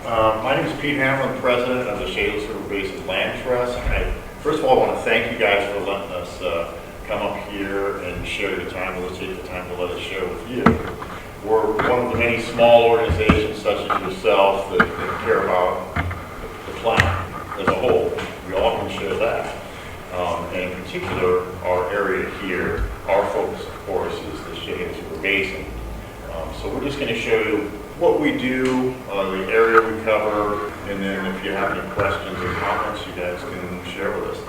My name is Pete Hamlin, president of the Chehalis Basin Land Trust. First of all, I want to thank you guys for letting us come up here and share your time with us, take the time to let us share with you. We're one of the many small organizations such as yourself that care about the planet as a whole. We all can share that. And in particular, our area here, our focus, of course, is the Chehalis Basin. So we're just going to show you what we do, the area we cover, and then if you have any questions or comments, you guys can share with us.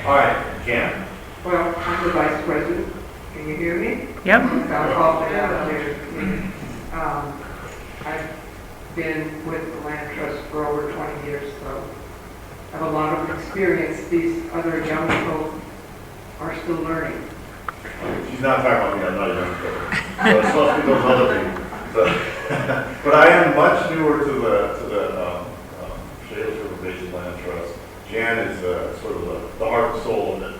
All right, Jan. Well, I'm the vice president. Can you hear me? Yep. I'll call it out there. I've been with the Land Trust for over 20 years, so I have a lot of experience. These other young folk are still learning. She's not talking about me, I'm not even kidding. So it's supposed to be those other people. But I am much newer to the Chehalis Basin Land Trust. Jan is sort of the heart and soul of it.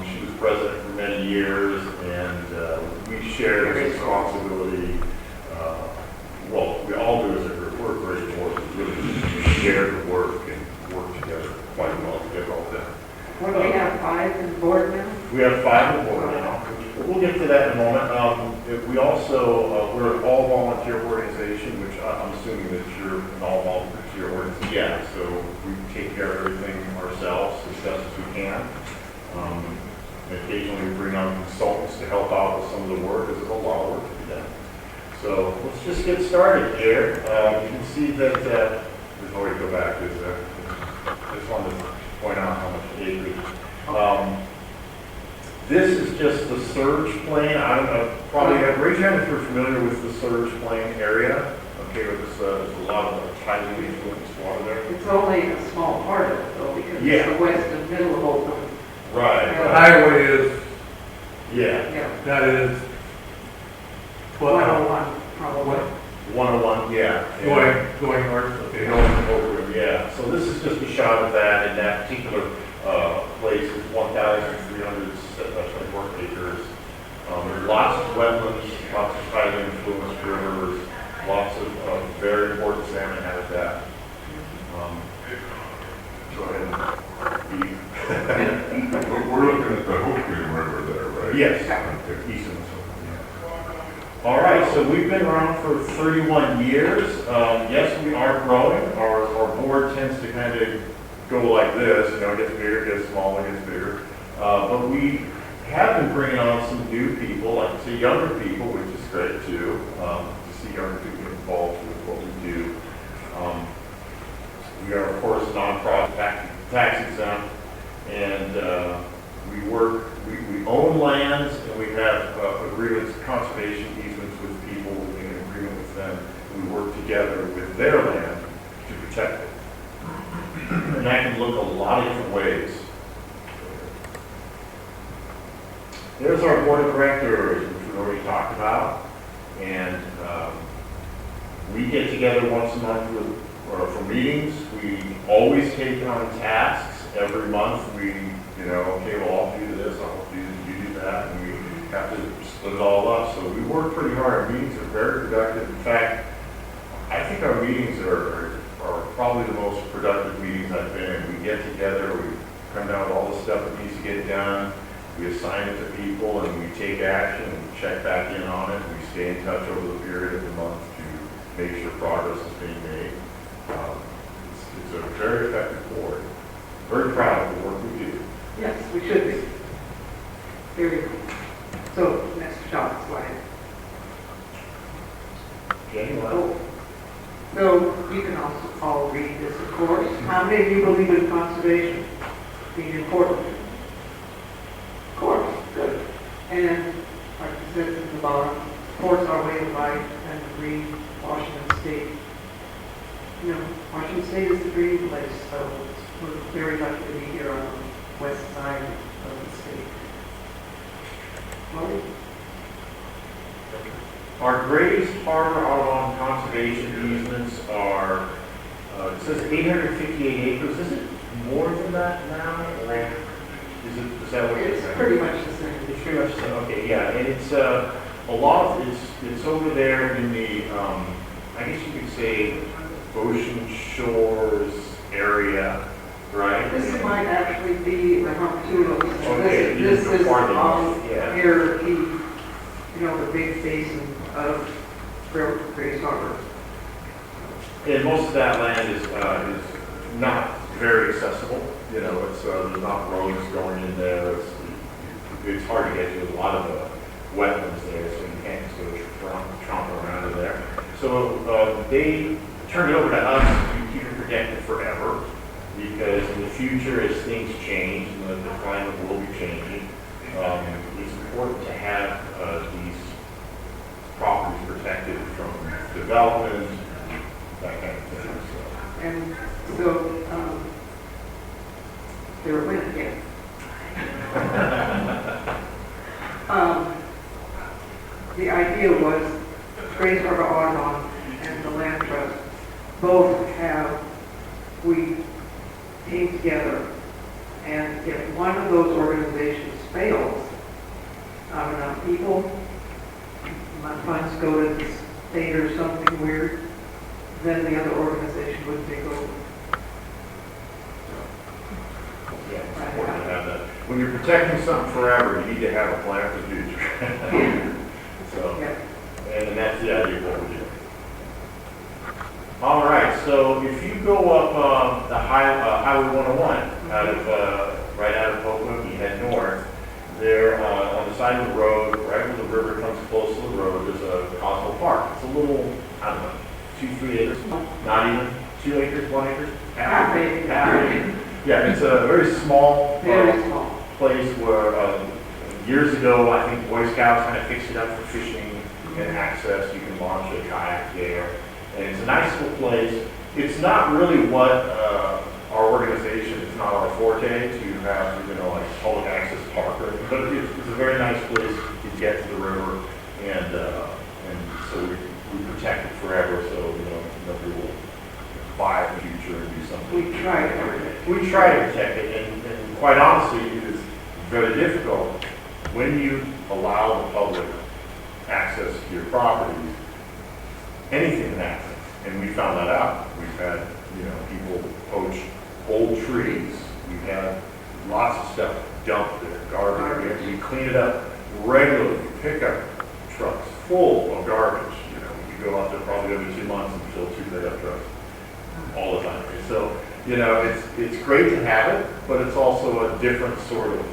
She was president for many years, and we share this responsibility. Well, we all do as a group. We're a great board. We really share the work and work together quite well to get it all done. What do we have, 5 in the board now? We have 5 on board now. We'll get to that in a moment. We also, we're an all-volunteer organization, which I'm assuming that you're an all-volunteer organization. Yeah, so we take care of everything ourselves as best as we can. Occasionally we bring on consultants to help out with some of the work, because there's a lot of work to be done. So let's just get started here. You can see that, before we go back, I just wanted to point out how much acreage. This is just the surge plain. I don't know, probably raise your hand if you're familiar with the surge plain area. Okay, there's a lot of tidally influenced water there. It's only a small part of it, though, because Yeah. it's the west and middle of Oakland. Right. The highway is, Yeah, that is 101, probably. 101, yeah. going north, okay. Over, yeah. So this is just a shot of that, and that particular place is 1,324 acres. There's lots of wetlands, lots of tidally influenced rivers, lots of very important salmon habitat. Go ahead. We're looking at the Hopium River there, right? Yes. East of us. All right, so we've been around for 31 years. Yes, we are growing. Our board tends to kind of go like this, it gets bigger, gets smaller, gets bigger. But we have been bringing on some new people, like to younger people, which is great too, to see younger people involved with what we do. We are, of course, nonprofit, tax exempt, and we own lands, and we have agreements, conservation easements with people, we're in agreement with them. We work together with their land to protect it. And that can look a lot of different ways. There's our board of directors, which we already talked about, and we get together once a month for meetings. We always take on tasks. Every month we, okay, well, I'll do this, I'll do this, you do that, and we have to split it all up. So we work pretty hard. Our meetings are very productive. In fact, I think our meetings are probably the most productive meetings I've been in. We get together, we come down with all the stuff that needs to get done, we assign it to people, and we take action and check back in on it, and we stay in touch over the period of the month to make sure progress is being made. It's a very effective board. Very proud of the work we do. Yes, we should be. Very good. So, next shot slide. Jenny, So, you can also all read this, of course. How many of you believe in conservation being important? Of course, good. And, like it says at the bottom, supports our way of life and the green Washington State. Washington State is the green place, so we're very lucky to be here on the west side of the state. Well, our greatest harbor Audubon conservation easements are, it says 858 acres. Is it more than that now? Or is that what it's saying? pretty much the same. It's pretty much the same. Okay, yeah. And it's a lot of it's over there in the, I guess you could say, Ocean Shores area, right? This might actually be the Hump-Tulos. Okay, This this is is farther all north, yeah. near the big basin of Grace Harbor. And most of that land is not very accessible, you know, it's, there's not roads going in there, it's hard to get to, a lot of the wetlands there, so you can't just go tromping around in there. So, they turned it over to us to keep it protected forever, because in the future, as things change, and the climate will be changing, it's important to have, these properties protected from development, that kind of thing, so. And so, they were winning again. The idea was Grace Harbor Audubon and the Land Trust both we came together, and if one of those organizations fails, not enough people, my funds go to the state or something weird, then the other organization would take over. Yeah, it's important to have that. When you're protecting something forever, you need to have a plan for the future. So, Yeah. and that's the idea of what we're doing. All right, so if you go up the Highway 101, right out of Pocono, you head north, there on the side of the road, right where the river comes close to the road, there's a Cosmo Park. It's a little, I don't know, 2-3 acres, not even 2 acres, 1 acre? Half acre. Half acre. Yeah, it's a very small Very small. place where years ago, I think Boy Scouts kind of fixed it up for fishing and access. You can launch a kayak there. And it's a nice little place. It's not really what our organization, it's not our forte to have, like public access park, but it's a very nice place to get to the river, and so we protect it forever, so nobody will buy it in the future and do something. We try everything. We try to protect it, and quite honestly, it is very difficult when you allow the public access to your properties. Anything can happen, and we found that out. We've had, people poach old trees. We've had lots of stuff dumped there, garbage. We clean it up regularly. Pickup trucks full of garbage. You go out there probably every 2 months and fill 2 pickup trucks all the time. So, it's great to have it, but it's also a different sort of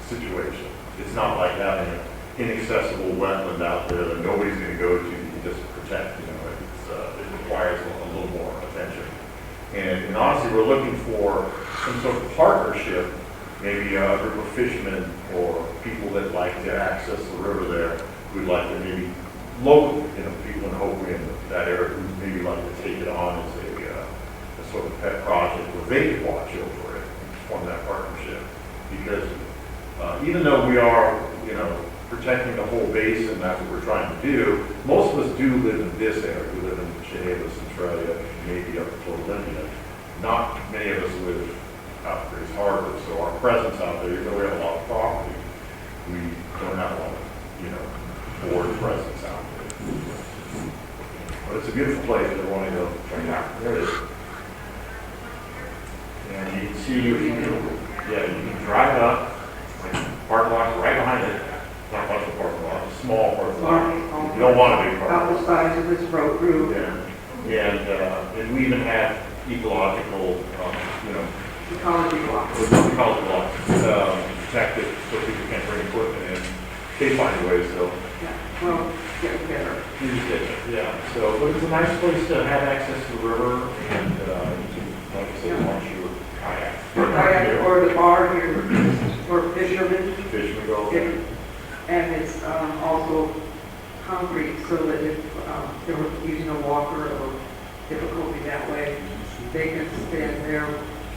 situation. It's not like having an inaccessible wetland out there that nobody's going to go to. You can just protect. It requires a little more attention. And honestly, we're looking for some sort of partnership, maybe a group of fishermen or people that like to access the river there. We'd like to maybe local, people in Hope in that area who maybe like to take it on as a sort of pet project where they could watch over it and form that partnership. Because even though we are, protecting the whole basin, that's what we're trying to do, most of us do live in this area. We live in Chehalis, Australia, maybe up to Olympia. Not many of us live out Grace Harbor, so our presence out there, even though we have a lot of property, we don't have a lot of, board presence out there. But it's a beautiful place if you want to go check it out. There it is. And you can see, you can drive up, parking lot right behind it. Not much of a parking lot, a small parking lot. You don't want a big parking lot. About the size of this road group. Yeah. And we even have ecological, Ecology blocks. Protected so people can't bring equipment in. They find ways, so. Yeah, well, get better. So, but it's a nice place to have access to the river, and you can, like I said, launch your kayak. Or the bar here for fishermen. Fishermen go. And it's also concrete so that if they were using a walker or difficulty that way, they can stand there.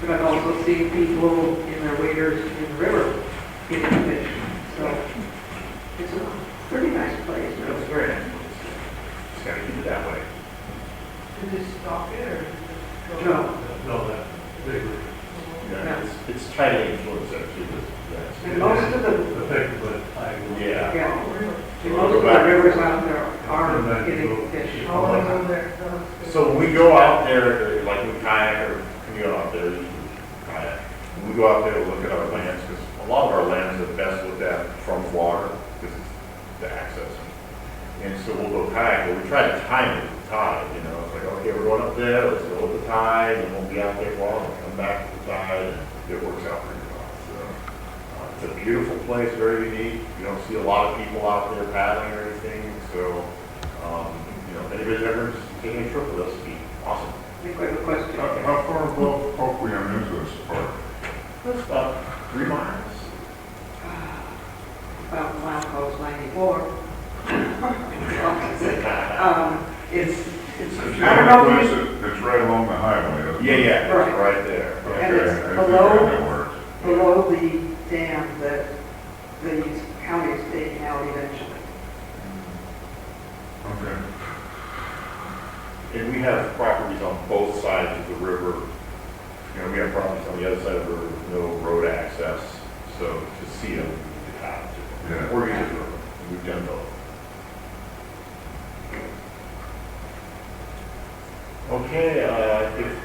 But I've also seen people in their waders in the river getting fish. So it's a pretty nice place. It's very nice. Just gotta keep it that way. Did they stop there? No. No, that big. Yeah, it's tightly influenced, actually. And most of the, The thick, but I. Yeah. yeah, And most of the rivers out there are getting fish. Oh, I know So when we go out there, like we kayak or canoe out there, usually kayak, when we go out there to look at our lands, because a lot of our lands are best looked at from the water, because it's the access. And so we'll go kayak, but we try to time it with the tide, you know, it's like, okay, we're going up there, let's go with the tide, and we'll be out there for a while, and come back with the tide, and it works out pretty well. So, it's a beautiful place, very unique, you don't see a lot of people out there paddling or anything, so, you know, if anybody's ever taking a trip with us, it'd be awesome. I think we have a question. How far above Hoquiam is this park? It's about 3 miles. About mile coast 94. It's, It's I don't know if you, it's right along the highway, isn't it? Yeah, it's Right. right there. Okay, And it's I think below- I know where it is. below the dam that the county is taking out eventually. Okay. And we have properties on both sides of the river. You know, we have properties on the other side of the river with no road access, so to see them, you have to. Yeah. Or use the river. We've done both. Okay,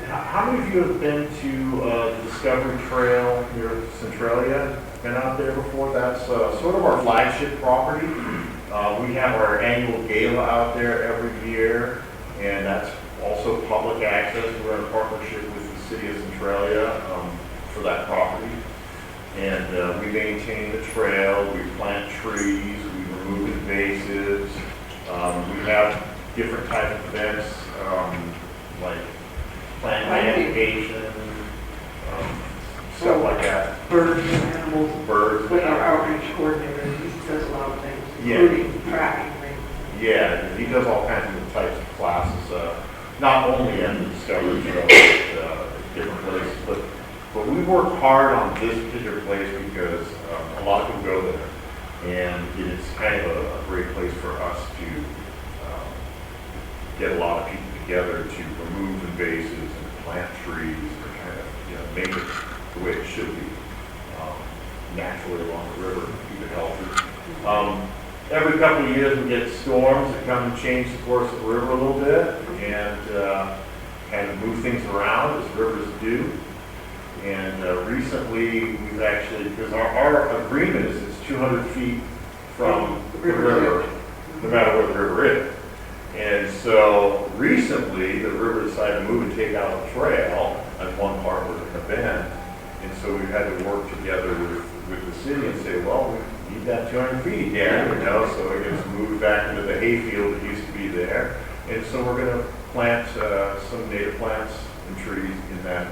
how many of you have been to the Discovery Trail near Centralia? Been out there before? That's sort of our flagship property. We have our annual gala out there every year, and that's also public access. We're in partnership with the city of Centralia for that property. And we maintain the trail, we plant trees, we remove invasives. We have different types of events, like plant magnification, stuff like that. Birds and animals, Birds. with our outreach coordinator, he does a lot of things, Yeah. including tracking things. Yeah, he does all kinds of different types of classes, not only at the Discovery Trail, but different places. But we work hard on this particular place because a lot of people go there. And it's kind of a great place for us to get a lot of people together to remove invasives and plant trees and kind of, you know, make it the way it should be, naturally along the river, keep it healthy. Every couple of years we get storms that come and change the course of the river a little bit and kind of move things around as rivers do. And recently we've actually, because our agreement is it's 200 feet from the river, no matter where the river is. And so recently the river decided to move and take out a trail at one part where it's a bend. And so we've had to work together with the city and say, well, we need that 200 feet again, you know, so it gets moved back into the hayfield that used to be there. And so we're going to plant some native plants and trees in that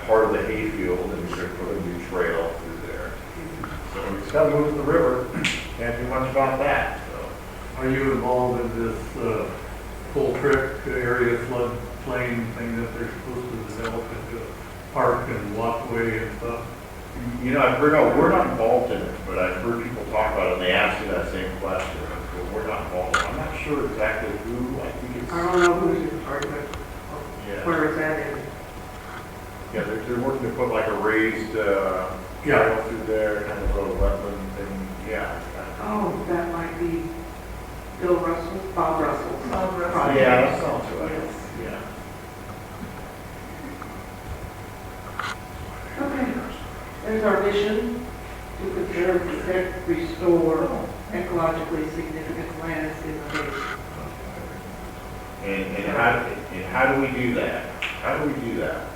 part of the hayfield, and we're going to put a new trail through there. So we just got to move the river. Can't do much about that. So. Are you involved in this Full Trick area floodplain thing that they're supposed to develop into a park and walkway and stuff? You know, I've heard, we're not involved in it, but I've heard people talk about it, and they ask me that same question. But we're not involved in it. I'm not sure exactly who. I think it's. I don't know who's in charge of it, Yeah. where it's at in. Yeah, they're working to put like a raised trail through there, kind of a wetland thing. Yeah. Oh, that might be Bill Russell, Bob Russell. Bob Russell. Yeah, that sounds right. Yes. Yeah. Okay, there's our mission to conserve, protect, restore ecologically significant lands in the basin. And how do we do that? How do we do that?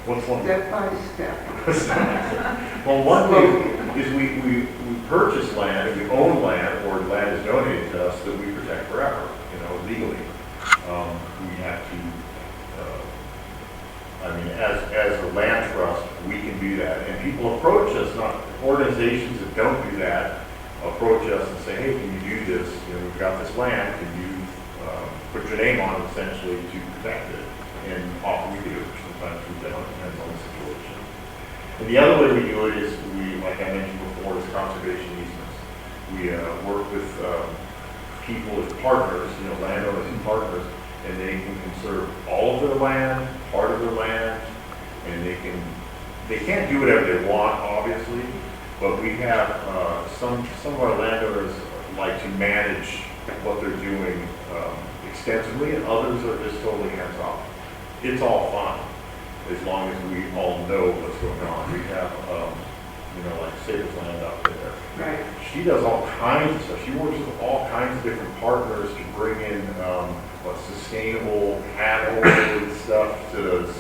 What's one? Step by step. Well, one thing is we purchase land, and we own land, or land is donated to us that we protect forever, you know, legally. We have to, I mean, as a land trust, we can do that. And people approach us, not organizations that don't do that, approach us and say, hey, can you do this? You know, we've got this land, can you put your name on it essentially to protect it? And often we do. Sometimes we don't, depends on the situation. And the other way we do it is like I mentioned before, is conservation easements. We work with people as partners, you know, landowners and partners, and they can conserve all of their land, part of their land, and they can't do whatever they want, obviously, but we have some of our landowners like to manage what they're doing extensively, and others are just totally hands-off. It's all fun, as long as we all know what's going on. We have, like Sable's Land up there. Right. She does all kinds of stuff. She works with all kinds of different partners to bring in, sustainable cattle and stuff to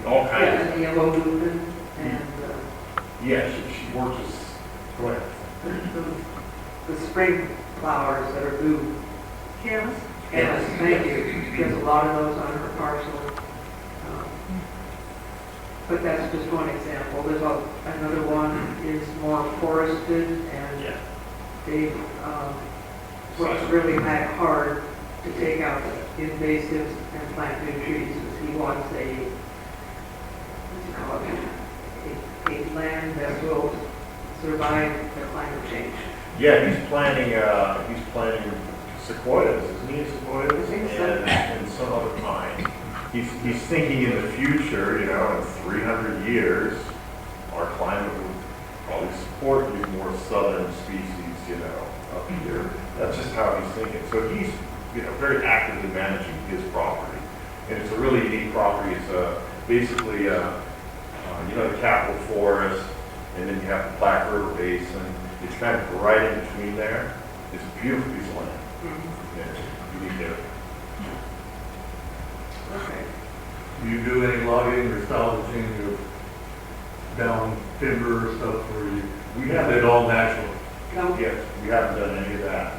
all kinds Yeah, of. and the yellow lupin and Yeah, she works with, go ahead. the spring flowers that are blue. Chehalis? Yes, thank you. There's a lot of those on her parcel. But that's just one example. There's another one is more forested, and Yeah. they works really hard to take out invasives and plant new trees. He wants a land that will survive the climate change. Yeah, he's planting sequoias, isn't he, sequoias? I think so. And some other kind. He's thinking in the future, in 300 years, our climate will probably support these more southern species, up here. That's just how he's thinking. So he's, very actively managing his property. And it's a really unique property. It's basically, the Capitol Forest, and then you have the Black River Basin. It's kind of right in between there. It's a beautiful piece of land. Yeah, unique area. Okay. Do you do any logging or salvaging of down timber or stuff, or We have haven't, it all natural? No, yes, we haven't done any of that.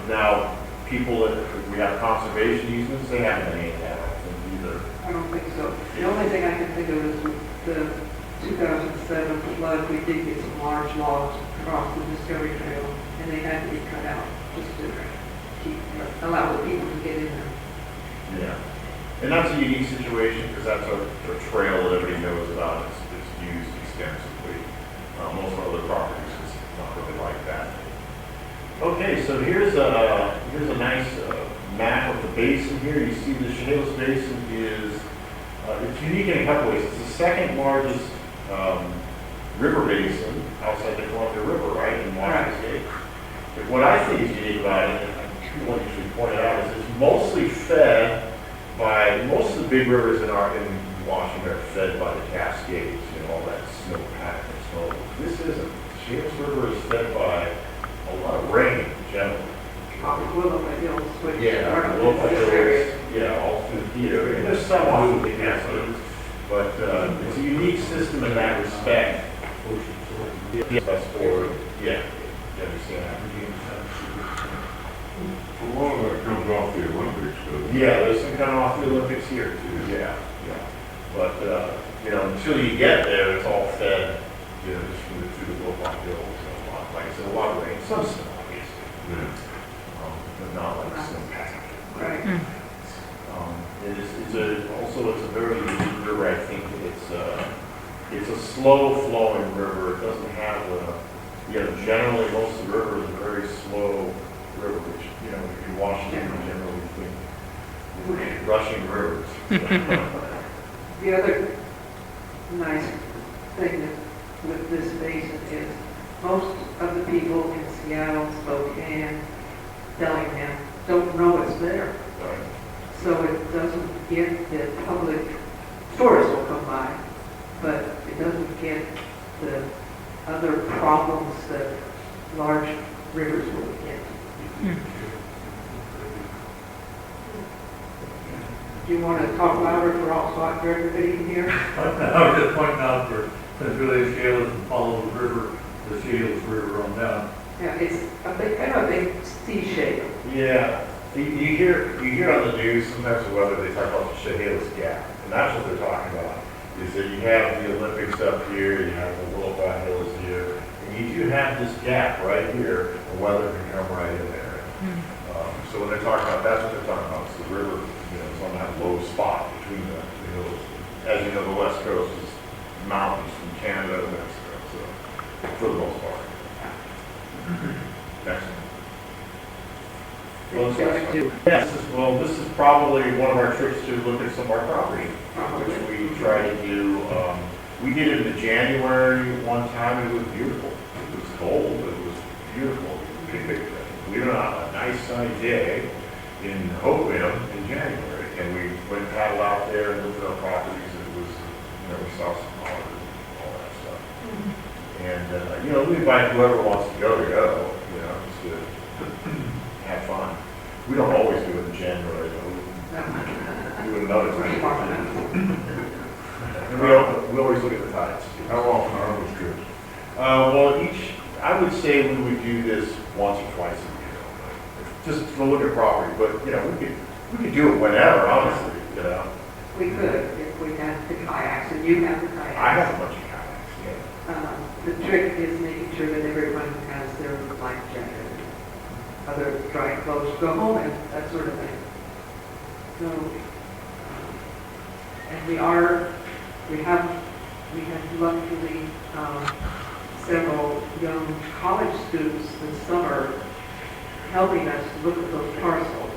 Now, people that, we have conservation easements, they haven't done any of that, I don't think either. I don't think so. The only thing I can think of is with the 2007 flood, we did get some large logs across the Discovery Trail, and they had to be cut out just to allow the people to get in there. Yeah. And that's a unique situation, because that's a trail that everybody knows about. It's used extensively. Most of our other properties, it's not really like that. Okay, so here's a nice map of the basin here. You see the Chehalis Basin is, it's unique in a couple ways. It's the second largest river basin outside the Columbia River, right, in Washington State. But what I think is unique about it, and people usually point it out, is it's mostly fed by, most of the big rivers in Washington are fed by the Cascades, all that snowpack and snow. This isn't. The Chehalis River is fed by a lot of rain, generally. Willow Hills, which Yeah, are local this area. hills, yeah, all through the heat area. And there's some off the Cascades, but it's a unique system in that respect. That's for, yeah, you understand that. A lot of that comes off the Olympics, doesn't it? Yeah, there's some kind of off the Olympics here too, yeah. But, until you get there, it's all fed, just through the local hills. Like I said, a lot of rain, some snow, obviously, Yeah. but not like snowpack. Right. It's a very unique river. I think it's a slow flowing river. It doesn't have generally most of the river is a very slow river, which, if you Washington, you generally think rushing rivers. The other nice thing with this basin is most of the people in Seattle, Spokane, Bellingham don't know it's there. Right. So it doesn't get the public, tourists will come by, but it doesn't get the other problems that large rivers will get. Do you want to talk louder for everybody in here? I was just pointing out since really Chehalis and follow the river, the Chehalis River on down. Yeah, it's kind of a big C shape. Yeah. You hear on the news sometimes the weather, they talk about the Chehalis Gap, and that's what they're talking about, is that you have the Olympics up here, you have the Willapa Hills here, and you do have this gap right here, and weather can come right in there. So when they're talking about, that's what they're talking about, it's the river, it's on that low spot between the hills. As you know, the west coast is mountains from Canada to Mexico, so, for the most part. Next one. Yes, this is probably one of our trips to look at some of our property, which we try to do. We did it in January one time. It was beautiful. It was cold, but it was beautiful. believe it or not, a nice sunny day in Hoquiam in January. And we went and paddled out there and looked at our properties. It was, we saw some otters and all that stuff. And, we invite whoever wants to go, just to have fun. We don't always do it in January, though. We do it another time. And we always look at the tides. How often are those trips? I would say we would do this once or twice a year, just to look at property. But, we could do it whenever, honestly, We could, if we had the kayaks, and you have the kayaks. I have a bunch of kayaks, yeah. The trick is making sure that everyone has their life jacket, other dry clothes to go home and that sort of thing. So, and we have luckily several young college students this summer helping us look at those parcels.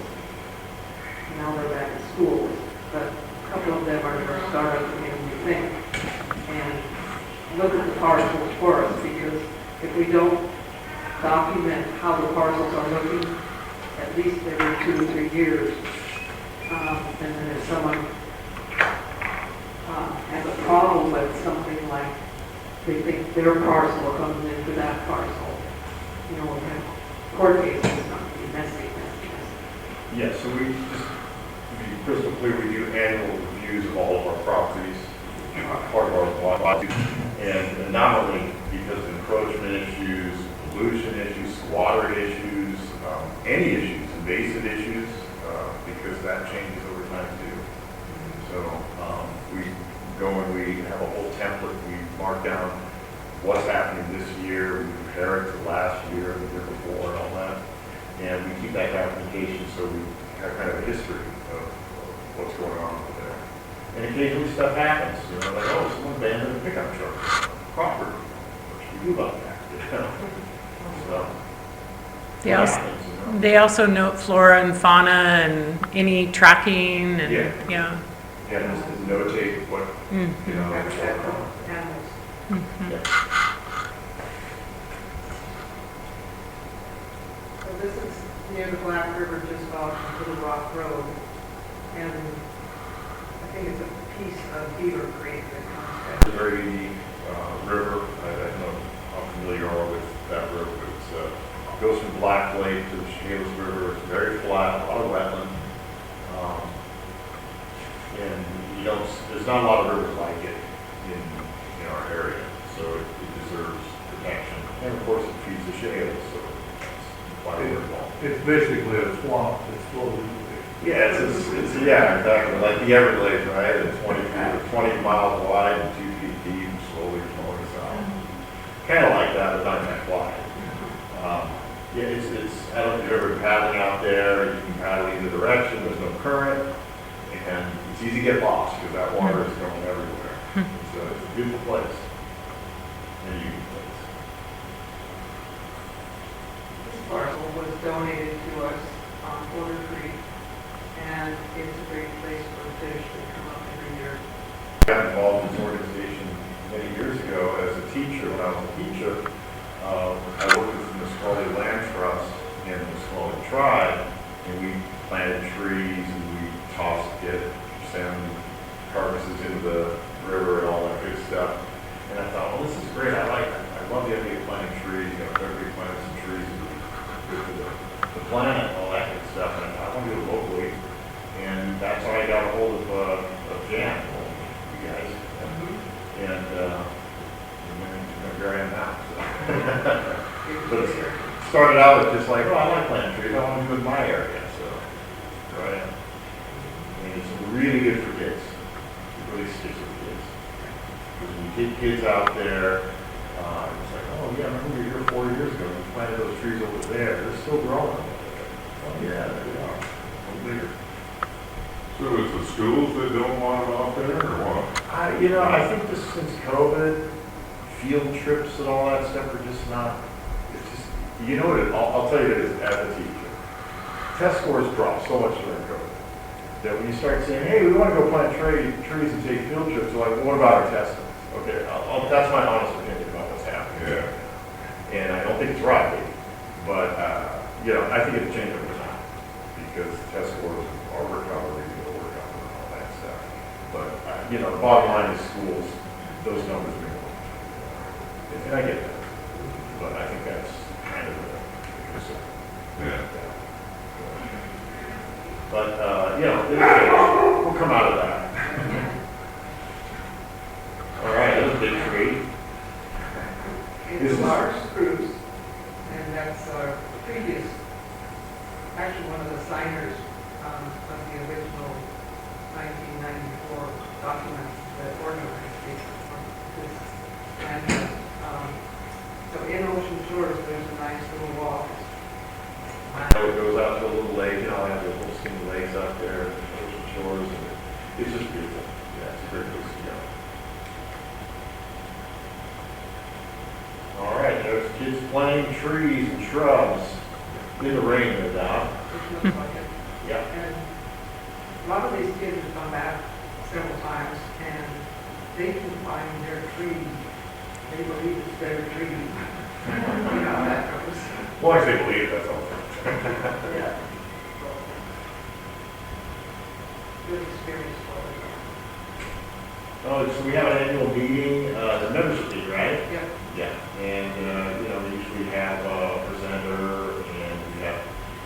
Now they're back at school, but a couple of them are going to start up again, we think, and look at the parcels for us, because if we don't document how the parcels are looking, at least every 2 or 3 years, and then if someone has a problem with something like they think their parcel comes into that parcel, we have court cases, not to be messy. Yeah, so we just, to be crystal clear, we do annual reviews of all of our properties, part of our lot, and not only because of encroachment issues, pollution issues, water issues, any issues, invasive issues, because that changes over time too. So we go and we have a whole template, we mark down what's happening this year, we compare it to last year, the year before, and all that. And we keep that documentation so we have kind of a history of what's going on over there. And occasionally stuff happens, like, someone abandoned a pickup truck, property. What should we do about that? So, They it also, happens, they also note flora and fauna and any tracking and, Yeah. Yeah, just to notate what, what's going on. Animals. Yeah. So this is near the Black River, just off Little Rock Road, and I think it's a piece of Beaver Creek that comes It's a very unique river. I don't know how familiar you are with that river. It goes from Black Lake to the Chehalis River. It's very flat, a lot of wetland. And there's not a lot of rivers like it in our area, so it deserves protection. And of course, it feeds the Chehalis, so that's why we're involved. It's basically a swamp that's flowing. Yeah, exactly, like the Everglades, right? It's 20 miles wide and 2 feet deep, slowly flowing south. Kind of like that, but not that wide. Yeah, I don't know if you've ever been paddling out there. You can paddle either direction. There's no current, and it's easy to get lost because that water is going everywhere. So it's a beautiful place, and a unique place. This parcel was donated to us on Porter Creek, and it's a great place for fish to come up every year. I got involved in this organization many years ago as a teacher. When I was a teacher, I worked with the Nisqually Land Trust and the Nisqually Tribe, and we planted trees and we send carcasses into the river and all that good stuff. And I thought, well, this is great. I love the idea of planting trees. Everybody planted some trees good for the planet and all that good stuff. And I thought, I want to do it locally. And that's how I got a hold of Jan, you guys. And here I am now. So. But it started out as just like, I like planting trees. I want to do it in my area. So, right. And it's really good for kids. It really sticks with kids. Because when you get kids out there, it's like, oh yeah, I remember you were here 4 years ago. You planted those trees over there. They're still growing. Oh yeah, there they are. A little bigger. So is the schools that don't want them out there, or what? I think just since COVID, field trips and all that stuff are just not, it's just, I'll tell you this as a teacher. Test scores dropped so much during COVID that when you start saying, hey, we want to go plant trees and take field trips, they're like, well, what about our testing? Okay, that's my honest opinion about what's happening. Yeah. And I don't think it's right. But, you know, I think it'll change over time, because test scores are recovery, will recover and all that stuff. But, you know, the bottom line is schools, those numbers may go. And I get that, but I think that's kind of the concern. Yeah. But, you know, we'll come out of that. All right, that's a big tree. It's a large spruce, and that's our previous, actually one of the signers of the original 1994 documents that organized this. And so in Ocean Shores, there's a nice little walk. So it goes out to a little lake, you know, I have the whole skinny lakes out there, Ocean Shores, and it's just beautiful. Yeah, it's a great place to go. All right, there's kids playing trees and shrubs in the rain, no doubt. Which looks like it. Yeah. And a lot of these kids have come back several times, and they can find their tree. They believe it's their tree. You know how that goes. Well, I say believe, that's all. Yeah. Good experience for them. Oh, so we have an annual meeting, the membership fee, right? Yep. Yeah, and, you know, we usually have a presenter, and we have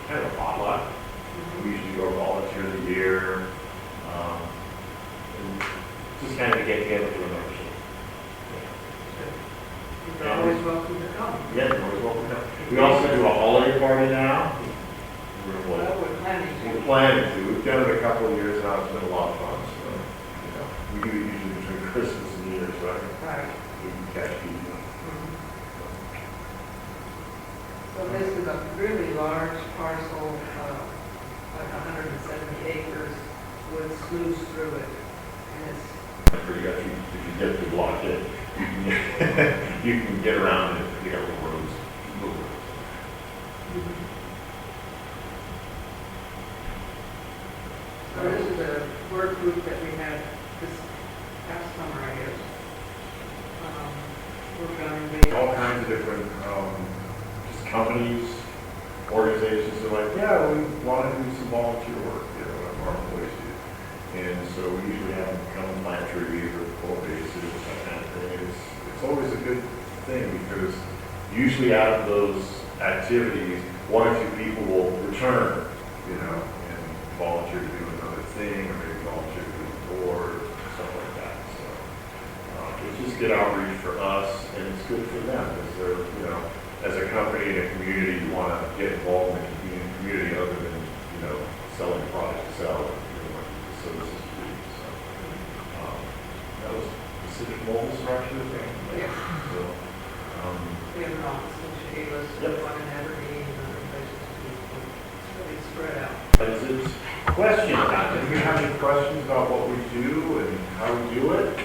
kind of a potluck. We usually go volunteer of the year, and just kind of get together for the membership. You're always welcome to come. Yeah, you're always welcome to come. We also do a holiday party now. Well, we're planning We're to. planning to. We've done it a couple of years now. It's been a lot of fun. So, you know, we do it usually between Christmas and New Year's, right? Right. We can catch people. So this is a really large parcel, like 170 acres with sloughs through it. And it's, After you got you, if you get to block it, you can get around it. You got little roads. Little roads. so this is a work group that we had this past summer, I guess. We're going to be. All kinds of different just companies, organizations are like, yeah, we want to do some volunteer work, you know, our employees do. And so we usually have them come and plant trees or pull bases, that kind of thing. It's always a good thing, because usually out of those activities, one or two people will return, you know, and volunteer to do another thing, or maybe volunteer to do a board, stuff like that. So it's just good outreach for us, and it's good for them, because they're, you know, as a company and a community, you want to get involved in the community other than, you know, selling a product to sell, you know, like the services to do. So that was the civic mobile structure thing. Yeah. So, We have an office in Chehalis, Yep. one in Aberdeen, and other places too. It's really spread out. Is it questions? Do you have any questions about what we do and how we do it?